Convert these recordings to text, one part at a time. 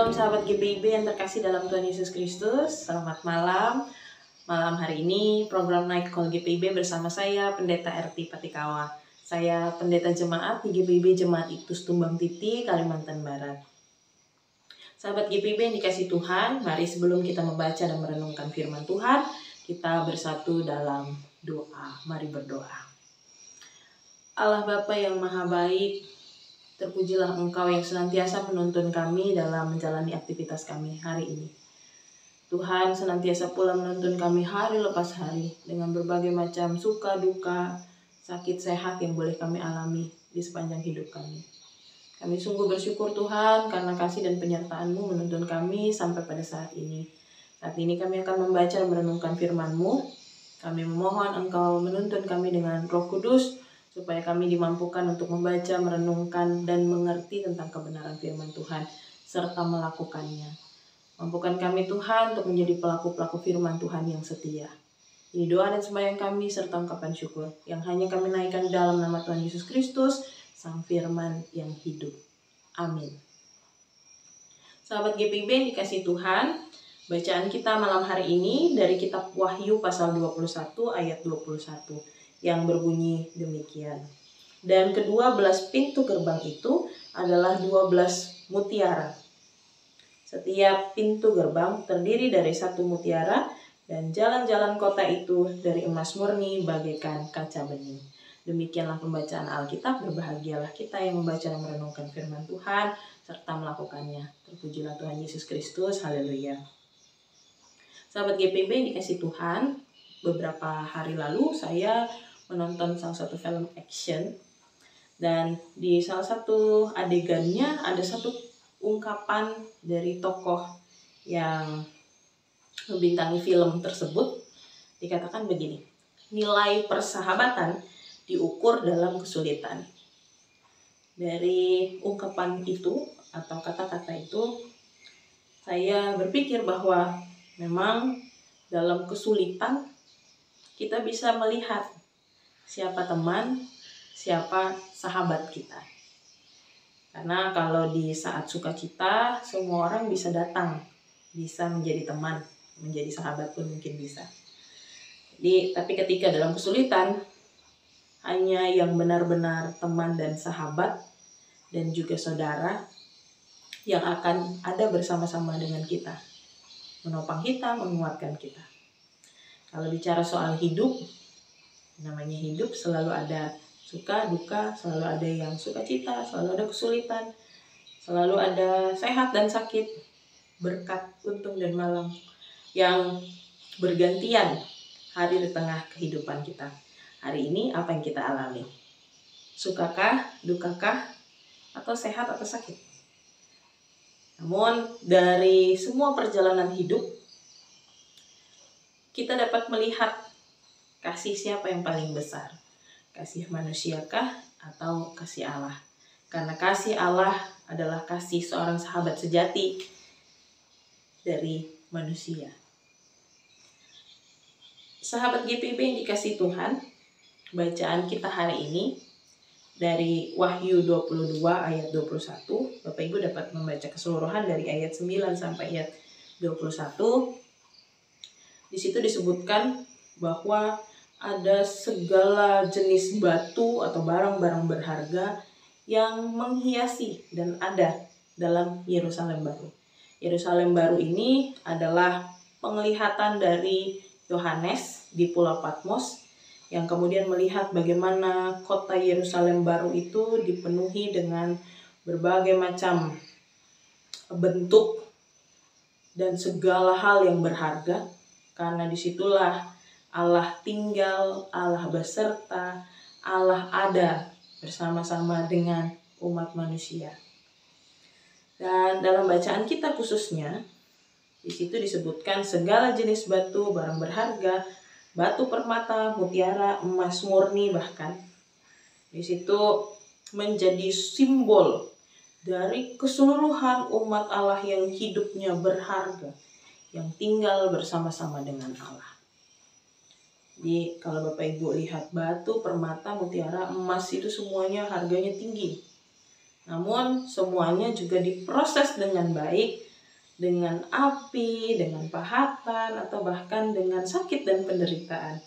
Shalom sahabat GPIB yang terkasih dalam Tuhan Yesus Kristus. Selamat malam. Malam hari ini program Night Call GPIB bersama saya Pendeta RT Patikawa. Saya pendeta jemaat di GPIB Jemaat Iktus Tumbang Titi, Kalimantan Barat. Sahabat GPIB yang dikasih Tuhan, mari sebelum kita membaca dan merenungkan firman Tuhan, kita bersatu dalam doa. Mari berdoa. Allah Bapa yang Maha Baik, terpujilah Engkau yang senantiasa menuntun kami dalam menjalani aktivitas kami hari ini. Tuhan senantiasa pula menuntun kami hari lepas hari dengan berbagai macam suka, duka, sakit, sehat yang boleh kami alami di sepanjang hidup kami. Kami sungguh bersyukur Tuhan karena kasih dan penyertaan-Mu menuntun kami sampai pada saat ini. Saat ini kami akan membaca dan merenungkan firman-Mu. Kami memohon Engkau menuntun kami dengan Roh Kudus, supaya kami dimampukan untuk membaca, merenungkan, dan mengerti tentang kebenaran firman Tuhan, serta melakukannya. Mampukan kami Tuhan untuk menjadi pelaku-pelaku firman Tuhan yang setia. Ini doa dan sembahyang kami serta ungkapan syukur, yang hanya kami naikkan dalam nama Tuhan Yesus Kristus, Sang Firman yang hidup. Amin. Sahabat GPIB yang dikasih Tuhan, bacaan kita malam hari ini dari kitab Wahyu pasal 21 ayat 21. Yang berbunyi demikian. Dan ke-12 pintu gerbang itu adalah 12 mutiara. Setiap pintu gerbang terdiri dari 1 mutiara, dan jalan-jalan kota itu dari emas murni bagaikan kaca bening. Demikianlah pembacaan Alkitab. Berbahagialah kita yang membaca dan merenungkan firman Tuhan serta melakukannya. Terpujilah Tuhan Yesus Kristus. Haleluya. Sahabat GPIB yang dikasih Tuhan, beberapa hari lalu saya menonton salah satu film action, dan di salah satu adegannya ada satu ungkapan dari tokoh yang membintangi film tersebut. Dikatakan begini: nilai persahabatan diukur dalam kesulitan. Dari ungkapan itu atau kata-kata itu, saya berpikir bahwa memang dalam kesulitan kita bisa melihat siapa teman, siapa sahabat kita. Karena kalau di saat sukacita, semua orang bisa datang, bisa menjadi teman, menjadi sahabat pun mungkin bisa. Tapi ketika dalam kesulitan, hanya yang benar-benar teman dan sahabat, dan juga saudara, yang akan ada bersama-sama dengan kita, menopang kita, menguatkan kita. Kalau bicara soal hidup, namanya hidup, selalu ada suka, duka, selalu ada yang sukacita, selalu ada kesulitan, selalu ada sehat dan sakit, berkat, untung dan malang yang bergantian hari di tengah kehidupan kita. Hari ini apa yang kita alami? Sukakah, dukakah, atau sehat atau sakit? Namun dari semua perjalanan hidup, kita dapat melihat kasih siapa yang paling besar? Kasih manusiakah atau kasih Allah? Karena kasih Allah adalah kasih seorang sahabat sejati dari manusia. Sahabat GPIB yang dikasih Tuhan, bacaan kita hari ini dari Wahyu 22 ayat 21. Bapak Ibu dapat membaca keseluruhan dari ayat 9 sampai ayat 21. Di situ disebutkan bahwa ada segala jenis batu atau barang-barang berharga yang menghiasi dan ada dalam Yerusalem baru. Yerusalem baru ini adalah penglihatan dari Yohanes di Pulau Patmos, yang kemudian melihat bagaimana kota Yerusalem baru itu dipenuhi dengan berbagai macam bentuk dan segala hal yang berharga, karena disitulah Allah tinggal, Allah beserta, Allah ada bersama-sama dengan umat manusia. Dan dalam bacaan kita khususnya, di situ disebutkan segala jenis batu, barang berharga, batu permata, mutiara, emas murni bahkan. Di situ menjadi simbol dari keseluruhan umat Allah yang hidupnya berharga, yang tinggal bersama-sama dengan Allah. Jadi kalau Bapak Ibu lihat batu, permata, mutiara, emas itu semuanya harganya tinggi. Namun semuanya juga diproses dengan baik dengan api, dengan pahatan, atau bahkan dengan sakit dan penderitaan.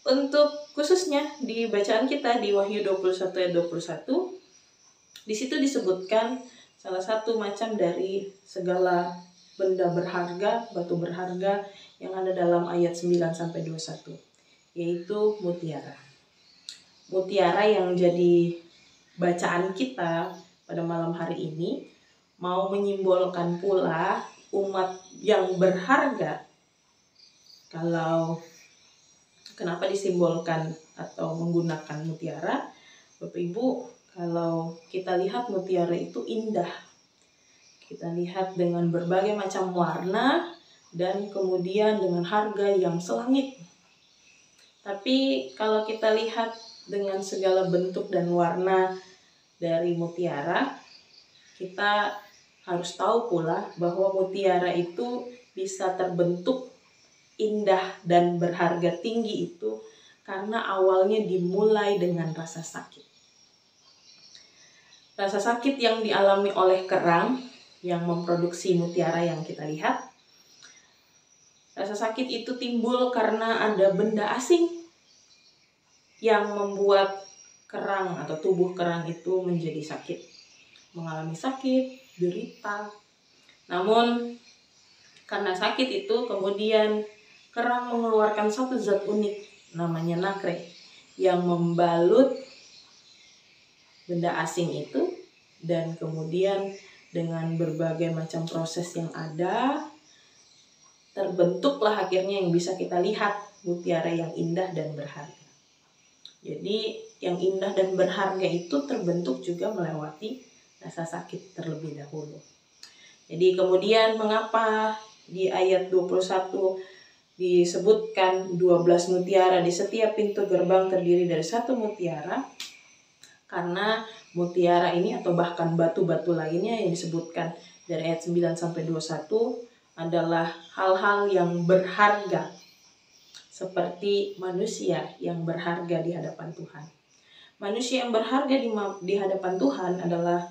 Untuk khususnya di bacaan kita di Wahyu 21 ayat 21, di situ disebutkan salah satu macam dari segala benda berharga, batu berharga yang ada dalam ayat 9 sampai 21, yaitu mutiara. Mutiara yang jadi bacaan kita pada malam hari ini mau menyimbolkan pula umat yang berharga. Kalau kenapa disimbolkan atau menggunakan mutiara? Bapak Ibu, kalau kita lihat mutiara itu indah. Kita lihat dengan berbagai macam warna dan kemudian dengan harga yang selangit. Tapi kalau kita lihat dengan segala bentuk dan warna dari mutiara, kita harus tahu pula bahwa mutiara itu bisa terbentuk indah dan berharga tinggi itu karena awalnya dimulai dengan rasa sakit. Rasa sakit yang dialami oleh kerang yang memproduksi mutiara yang kita lihat. Rasa sakit itu timbul karena ada benda asing yang membuat kerang atau tubuh kerang itu menjadi sakit. Mengalami sakit, derita. Namun karena sakit itu kemudian kerang mengeluarkan satu zat unik namanya nacre yang membalut benda asing itu, dan kemudian dengan berbagai macam proses yang ada terbentuklah akhirnya yang bisa kita lihat mutiara yang indah dan berharga. Jadi yang indah dan berharga itu terbentuk juga melewati rasa sakit terlebih dahulu. Jadi kemudian mengapa di ayat 21 disebutkan 12 mutiara, di setiap pintu gerbang terdiri dari satu mutiara? Karena mutiara ini atau bahkan batu-batu lainnya yang disebutkan dari ayat 9 sampai 21 adalah hal-hal yang berharga, seperti manusia yang berharga di hadapan Tuhan. Manusia yang berharga di hadapan Tuhan adalah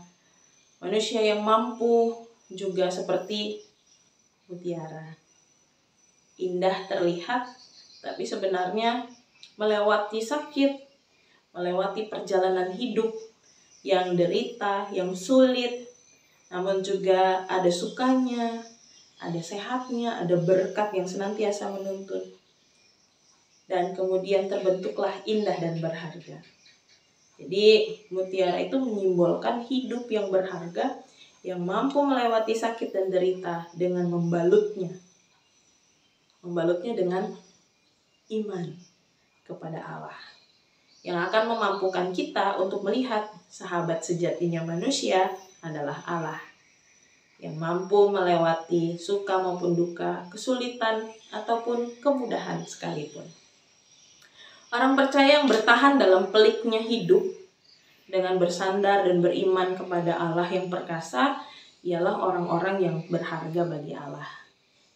manusia yang mampu juga seperti mutiara. Indah terlihat, tapi sebenarnya melewati sakit, melewati perjalanan hidup yang derita, yang sulit, namun juga ada sukanya, ada sehatnya, ada berkat yang senantiasa menuntun. Dan kemudian terbentuklah indah dan berharga. Jadi mutiara itu menyimbolkan hidup yang berharga, yang mampu melewati sakit dan derita dengan membalutnya. Membalutnya dengan iman kepada Allah. Yang akan memampukan kita untuk melihat sahabat sejatinya manusia adalah Allah. Yang mampu melewati suka maupun duka, kesulitan ataupun kemudahan sekalipun. Orang percaya yang bertahan dalam peliknya hidup dengan bersandar dan beriman kepada Allah yang perkasa ialah orang-orang yang berharga bagi Allah,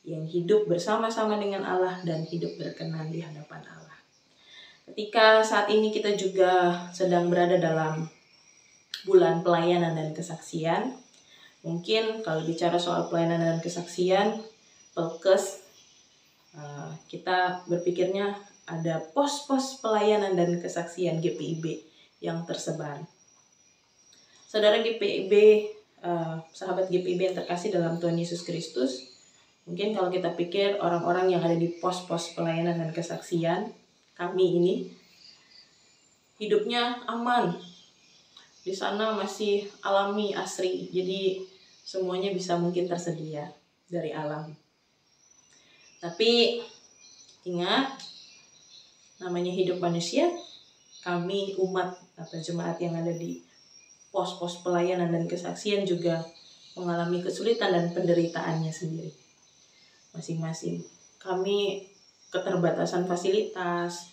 yang hidup bersama-sama dengan Allah dan hidup berkenan di hadapan Allah. Ketika saat ini kita juga sedang berada dalam bulan pelayanan dan kesaksian, mungkin kalau bicara soal pelayanan dan kesaksian, Pelkes, kita berpikirnya ada pos-pos pelayanan dan kesaksian GPIB yang tersebar. Saudara GPIB, sahabat GPIB yang terkasih dalam Tuhan Yesus Kristus, mungkin kalau kita pikir orang-orang yang ada di pos-pos pelayanan dan kesaksian, kami ini hidupnya aman. Di sana masih alami, asri, jadi semuanya bisa mungkin tersedia dari alam. Tapi ingat, namanya hidup manusia, kami umat atau jemaat yang ada di pos-pos pelayanan dan kesaksian juga mengalami kesulitan dan penderitaannya sendiri. Masing-masing. Kami keterbatasan fasilitas,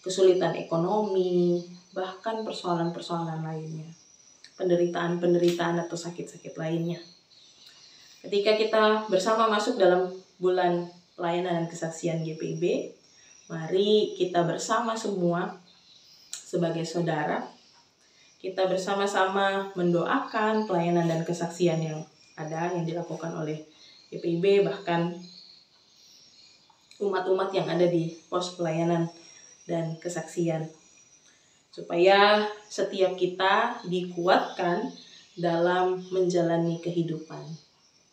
kesulitan ekonomi, bahkan persoalan-persoalan lainnya. Penderitaan-penderitaan atau sakit-sakit lainnya. Ketika kita bersama masuk dalam bulan pelayanan dan kesaksian GPIB, mari kita bersama semua sebagai saudara, kita bersama-sama mendoakan pelayanan dan kesaksian yang ada yang dilakukan oleh GPIB, bahkan umat-umat yang ada di pos pelayanan dan kesaksian, supaya setiap kita dikuatkan dalam menjalani kehidupan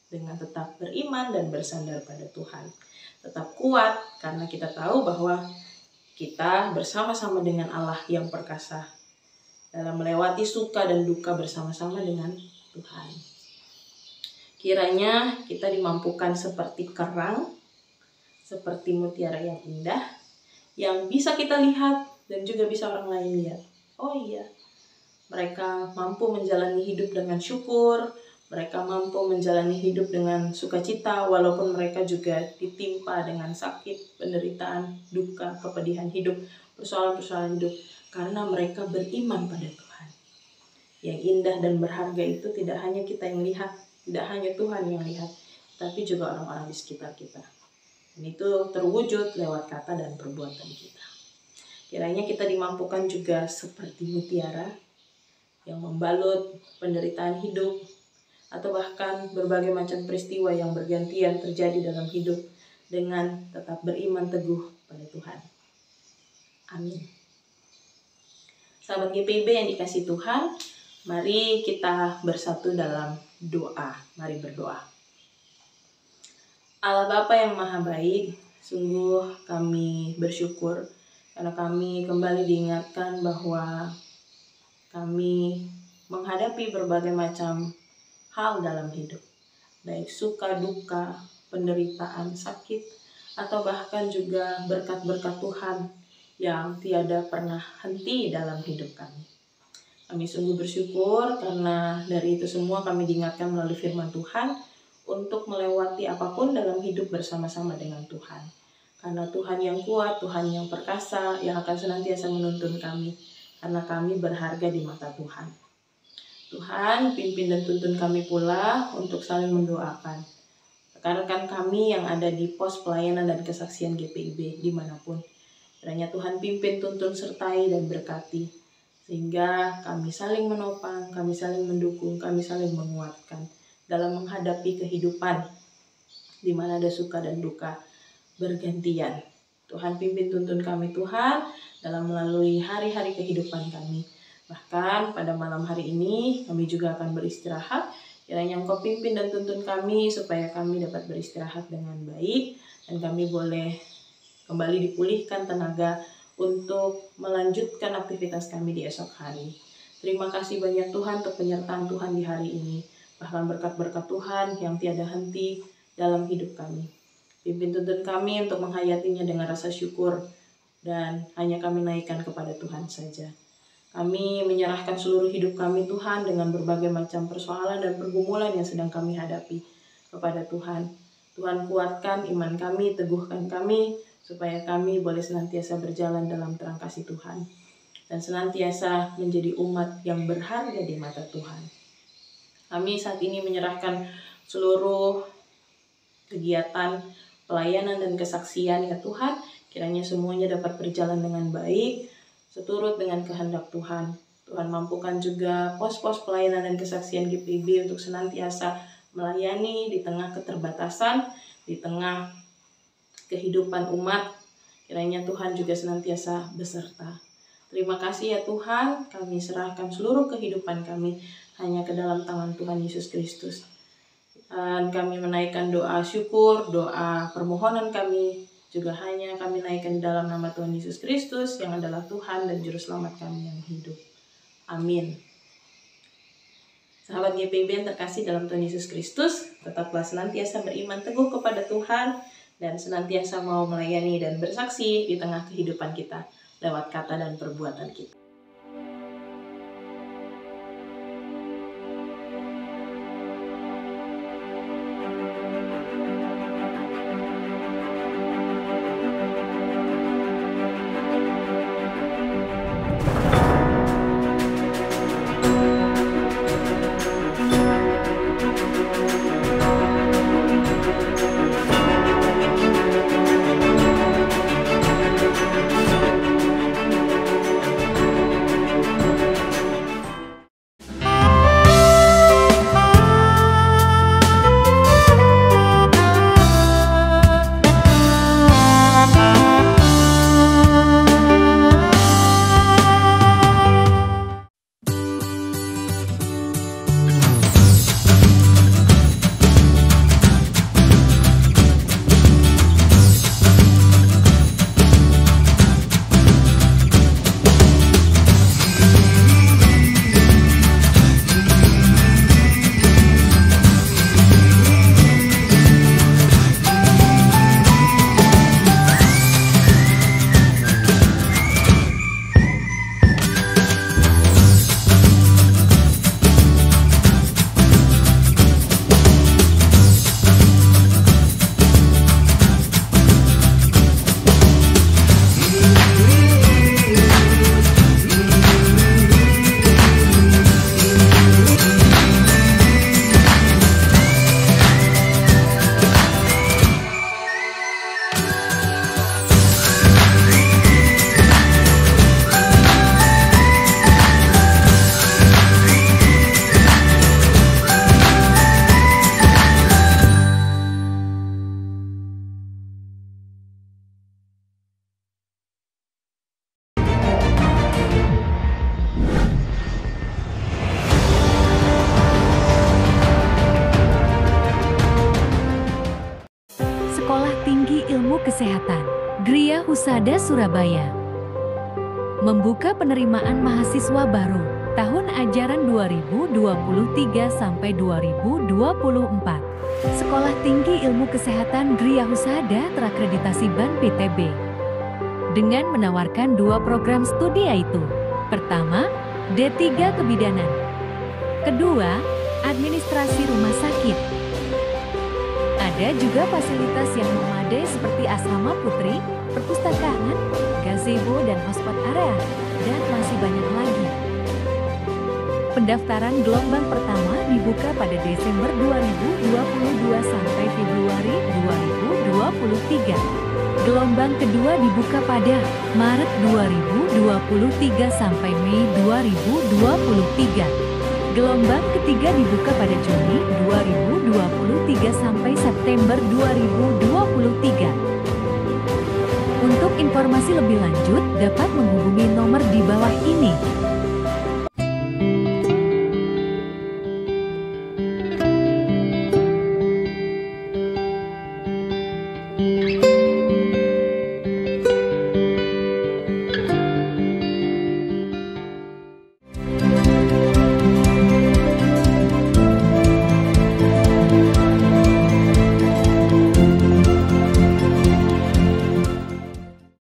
dengan tetap beriman dan bersandar pada Tuhan. Tetap kuat karena kita tahu bahwa kita bersama-sama dengan Allah yang perkasa dalam melewati suka dan duka bersama-sama dengan Tuhan. Kiranya kita dimampukan seperti kerang, seperti mutiara yang indah, yang bisa kita lihat dan juga bisa orang lain lihat. Oh iya, mereka mampu menjalani hidup dengan syukur, mereka mampu menjalani hidup dengan sukacita, walaupun mereka juga ditimpa dengan sakit, penderitaan, duka, kepedihan hidup, persoalan-persoalan hidup, karena mereka beriman pada Tuhan. Yang indah dan berharga itu tidak hanya kita yang lihat, tidak hanya Tuhan yang lihat, tapi juga orang-orang di sekitar kita. Dan itu terwujud lewat kata dan perbuatan kita. Kiranya kita dimampukan juga seperti mutiara yang membalut penderitaan hidup, atau bahkan berbagai macam peristiwa yang bergantian terjadi dalam hidup, dengan tetap beriman teguh pada Tuhan. Amin. Sahabat GPIB yang dikasihi Tuhan, mari kita bersatu dalam doa. Mari berdoa. Allah Bapa yang Maha Baik, sungguh kami bersyukur karena kami kembali diingatkan bahwa kami menghadapi berbagai macam hal dalam hidup, baik suka, duka, penderitaan, sakit, atau bahkan juga berkat-berkat Tuhan yang tiada pernah henti dalam hidup kami. Kami sungguh bersyukur karena dari itu semua kami diingatkan melalui firman Tuhan untuk melewati apapun dalam hidup bersama-sama dengan Tuhan. Karena Tuhan yang kuat, Tuhan yang perkasa, yang akan senantiasa menuntun kami, karena kami berharga di mata Tuhan. Tuhan, pimpin dan tuntun kami pula untuk saling mendoakan rekan-rekan kami yang ada di pos pelayanan dan kesaksian GPIB dimanapun. Kiranya Tuhan pimpin, tuntun, sertai, dan berkati, sehingga kami saling menopang, kami saling mendukung, kami saling menguatkan dalam menghadapi kehidupan di mana ada suka dan duka bergantian. Tuhan pimpin, tuntun kami Tuhan dalam melalui hari-hari kehidupan kami. Bahkan pada malam hari ini kami juga akan beristirahat. Kiranya Engkau pimpin dan tuntun kami supaya kami dapat beristirahat dengan baik dan kami boleh kembali dipulihkan tenaga untuk melanjutkan aktivitas kami di esok hari. Terima kasih banyak Tuhan untuk penyertaan Tuhan di hari ini. Bahkan berkat-berkat Tuhan yang tiada henti dalam hidup kami. Pimpin tuntun kami untuk menghayatinya dengan rasa syukur dan hanya kami naikkan kepada Tuhan saja. Kami menyerahkan seluruh hidup kami Tuhan dengan berbagai macam persoalan dan pergumulan yang sedang kami hadapi kepada Tuhan. Tuhan kuatkan iman kami, teguhkan kami, supaya kami boleh senantiasa berjalan dalam terang kasih Tuhan. Dan senantiasa menjadi umat yang berharga di mata Tuhan. Kami saat ini menyerahkan seluruh kegiatan pelayanan dan kesaksian ya Tuhan. Kiranya semuanya dapat berjalan dengan baik, seturut dengan kehendak Tuhan. Tuhan mampukan juga pos-pos pelayanan dan kesaksian GPIB untuk senantiasa melayani di tengah keterbatasan, di tengah kehidupan umat. Kiranya Tuhan juga senantiasa beserta. Terima kasih ya Tuhan, kami serahkan seluruh kehidupan kami hanya ke dalam tangan Tuhan Yesus Kristus. Dan kami menaikkan doa syukur, doa permohonan kami juga hanya kami naikkan di dalam nama Tuhan Yesus Kristus yang adalah Tuhan dan Juru Selamat kami yang hidup. Amin. Sahabat GPIB yang terkasih dalam Tuhan Yesus Kristus, tetaplah senantiasa beriman teguh kepada Tuhan dan senantiasa mau melayani dan bersaksi di tengah kehidupan kita lewat kata dan perbuatan kita. Kesehatan, Gria Husada Surabaya. Membuka penerimaan mahasiswa baru tahun ajaran 2023 sampai 2024. Sekolah Tinggi Ilmu Kesehatan Gria Husada terakreditasi BAN PTB dengan menawarkan 2 program studi, yaitu pertama, D3 Kebidanan, kedua, Administrasi Rumah Sakit. Ada juga fasilitas yang memadai seperti asrama putri, perpustakaan, gazebo dan hotspot area, dan masih banyak lagi. Pendaftaran gelombang pertama dibuka pada Desember 2022 sampai Februari 2023. Gelombang kedua dibuka pada Maret 2023 sampai Mei 2023. Gelombang ketiga dibuka pada Juni 2023 sampai September 2023. Untuk informasi lebih lanjut dapat menghubungi nomor di bawah ini.